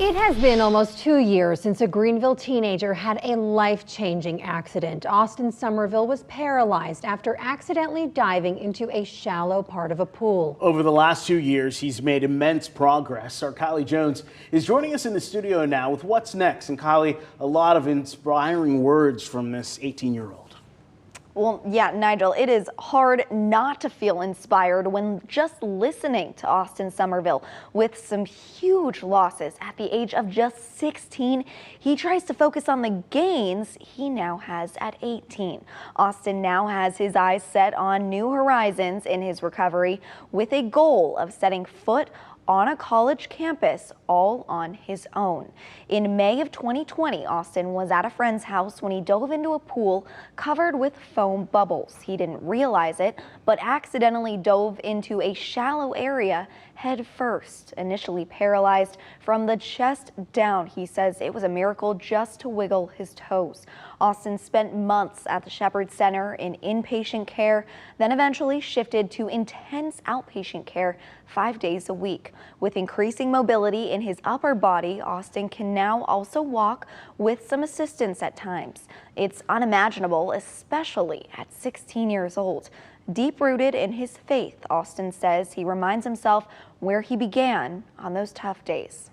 It has been almost 2 years since a Greenville teenager had a life-changing accident. Austin Somerville was paralyzed after accidentally diving into a shallow part of a pool. Over the last 2 years, he's made immense progress. Our Kylie Jones is joining us in the studio now with what's next. And Kylie, a lot of inspiring words from this 18-year-old. Well, yeah, Nigel, it is hard not to feel inspired when just listening to Austin Somerville. With some huge losses at the age of just 16, he tries to focus on the gains he now has at 18. Austin now has his eyes set on new horizons in his recovery, with a goal of setting foot on a college campus all on his own. In May of 2020, Austin was at a friend's house when he dove into a pool covered with foam bubbles. He didn't realize it, but accidentally dove into a shallow area head first. Initially paralyzed from the chest down, he says it was a miracle just to wiggle his toes. Austin spent months at the Shepherd Center in inpatient care, then eventually shifted to intense outpatient care 5 days a week. With increasing mobility in his upper body, Austin can now also walk with some assistance at times. It's unimaginable, especially at 16 years old. Deep-rooted in his faith, Austin says he reminds himself where he began on those tough days.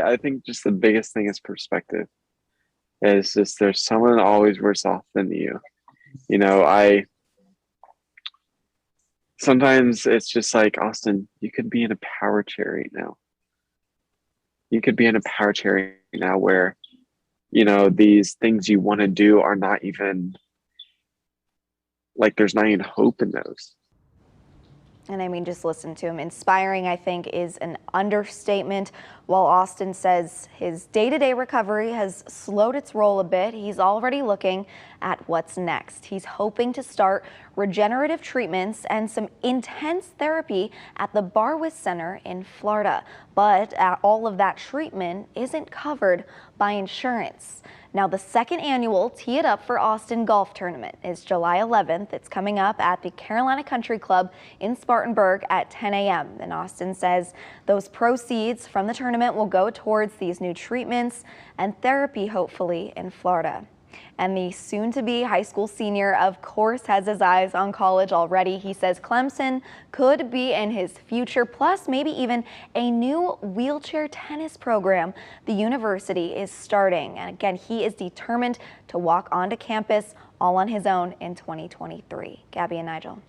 I think just the biggest thing is perspective. It's just there's someone always worse off than you. You know, sometimes it's just like, Austin, you could be in a power chair right now. You could be in a power chair right now where, you know, these things you want to do are not even, like, there's not even hope in those. And I mean, just listen to him. Inspiring, I think, is an understatement. While Austin says his day-to-day recovery has slowed its roll a bit, he's already looking at what's next. He's hoping to start regenerative treatments and some intense therapy at the Barwis Center in Florida. But all of that treatment isn't covered by insurance. Now, the second annual Tee It Up for Austin golf tournament is July 11th. It's coming up at the Carolina Country Club in Spartanburg at 10 a.m. And Austin says those proceeds from the tournament will go towards these new treatments and therapy, hopefully, in Florida. And the soon-to-be high school senior, of course, has his eyes on college already. He says Clemson could be in his future, plus maybe even a new wheelchair tennis program the university is starting. And again, he is determined to walk onto campus all on his own in 2023. Gabby and Nigel.